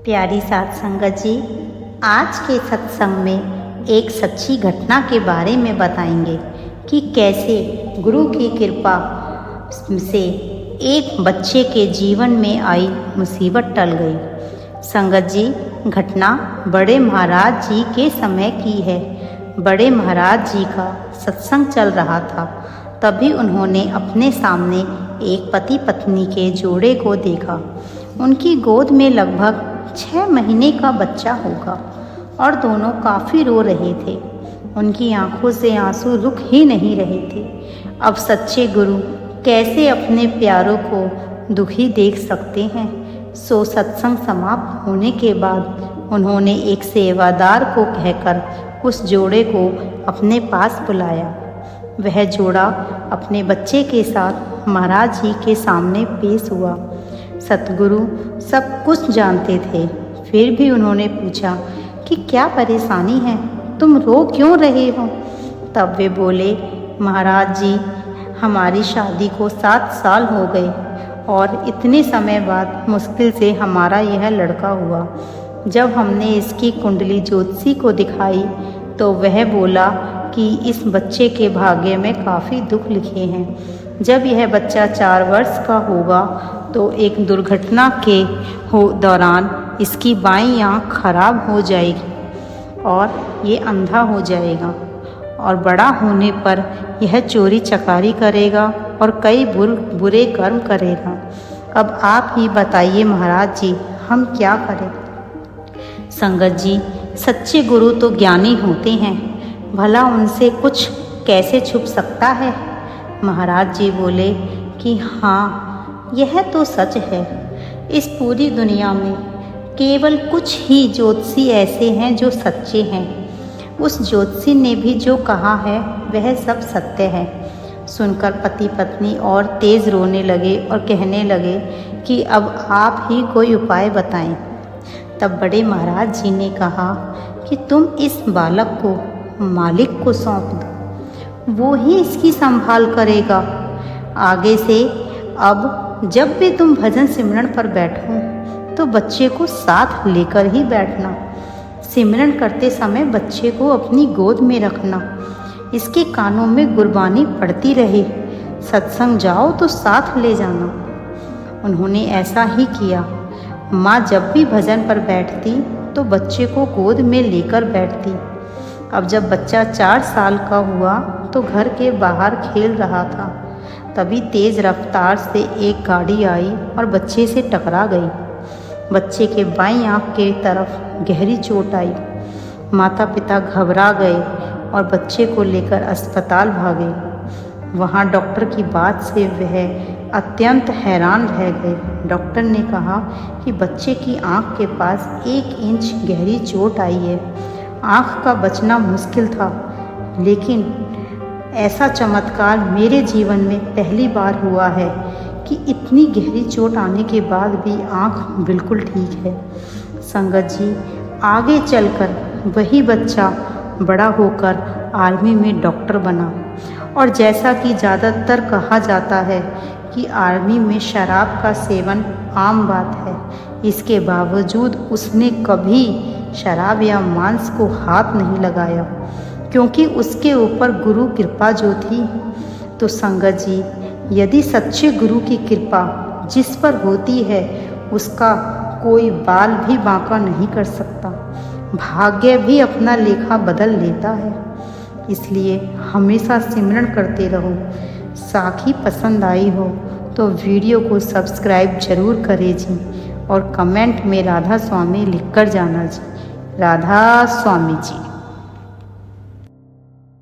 प्यारी साध संगत जी, आज के सत्संग में एक सच्ची घटना के बारे में बताएंगे कि कैसे गुरु की कृपा से एक बच्चे के जीवन में आई मुसीबत टल गई। संगत जी, घटना बड़े महाराज जी के समय की है। बड़े महाराज जी का सत्संग चल रहा था, तभी उन्होंने अपने सामने एक पति पत्नी के जोड़े को देखा। उनकी गोद में लगभग 6 महीने का बच्चा होगा और दोनों काफ़ी रो रहे थे। उनकी आंखों से आंसू रुक ही नहीं रहे थे। अब सच्चे गुरु कैसे अपने प्यारों को दुखी देख सकते हैं। सो सत्संग समाप्त होने के बाद उन्होंने एक सेवादार को कहकर उस जोड़े को अपने पास बुलाया। वह जोड़ा अपने बच्चे के साथ महाराज जी के सामने पेश हुआ। सतगुरु सब कुछ जानते थे, फिर भी उन्होंने पूछा कि क्या परेशानी है, तुम रो क्यों रहे हो। तब वे बोले, महाराज जी, हमारी शादी को 7 साल हो गए और इतने समय बाद मुश्किल से हमारा यह लड़का हुआ। जब हमने इसकी कुंडली ज्योतिषी को दिखाई तो वह बोला कि इस बच्चे के भाग्य में काफ़ी दुख लिखे हैं। जब यह बच्चा 4 वर्ष का होगा तो एक दुर्घटना के दौरान इसकी बाईं आँख खराब हो जाएगी और ये अंधा हो जाएगा और बड़ा होने पर यह चोरी चकारी करेगा और कई बुरे कर्म करेगा। अब आप ही बताइए महाराज जी, हम क्या करें। संगत जी, सच्चे गुरु तो ज्ञानी होते हैं, भला उनसे कुछ कैसे छुप सकता है। महाराज जी बोले कि हाँ, यह तो सच है। इस पूरी दुनिया में केवल कुछ ही ज्योतिषी ऐसे हैं जो सच्चे हैं। उस ज्योतिषी ने भी जो कहा है वह सब सत्य है। सुनकर पति पत्नी और तेज रोने लगे और कहने लगे कि अब आप ही कोई उपाय बताएं। तब बड़े महाराज जी ने कहा कि तुम इस बालक को मालिक को सौंप दो, वो ही इसकी संभाल करेगा। आगे से अब जब भी तुम भजन सिमरन पर बैठो तो बच्चे को साथ लेकर ही बैठना। सिमरन करते समय बच्चे को अपनी गोद में रखना, इसके कानों में गुरबानी पढ़ती रहे। सत्संग जाओ तो साथ ले जाना। उन्होंने ऐसा ही किया। माँ जब भी भजन पर बैठती तो बच्चे को गोद में लेकर बैठती। अब जब बच्चा 4 साल का हुआ तो घर के बाहर खेल रहा था, तभी तेज रफ्तार से एक गाड़ी आई और बच्चे से टकरा गई। बच्चे के बाईं आँख के तरफ गहरी चोट आई। माता पिता घबरा गए और बच्चे को लेकर अस्पताल भागे। वहाँ डॉक्टर की बात से वह अत्यंत हैरान रह गए। डॉक्टर ने कहा कि बच्चे की आँख के पास 1 इंच गहरी चोट आई है। आँख का बचना मुश्किल था, लेकिन ऐसा चमत्कार मेरे जीवन में पहली बार हुआ है कि इतनी गहरी चोट आने के बाद भी आँख बिल्कुल ठीक है। संगत जी, आगे चलकर वही बच्चा बड़ा होकर आर्मी में डॉक्टर बना। और जैसा कि ज़्यादातर कहा जाता है कि आर्मी में शराब का सेवन आम बात है, इसके बावजूद उसने कभी शराब या मांस को हाथ नहीं लगाया, क्योंकि उसके ऊपर गुरु कृपा जो थी। तो संगत जी, यदि सच्चे गुरु की कृपा जिस पर होती है उसका कोई बाल भी बांका नहीं कर सकता। भाग्य भी अपना लेखा बदल लेता है। इसलिए हमेशा सिमरन करते रहो। साखी पसंद आई हो तो वीडियो को सब्सक्राइब जरूर करें जी, और कमेंट में राधा स्वामी लिखकर जाना जी। राधा स्वामी जी।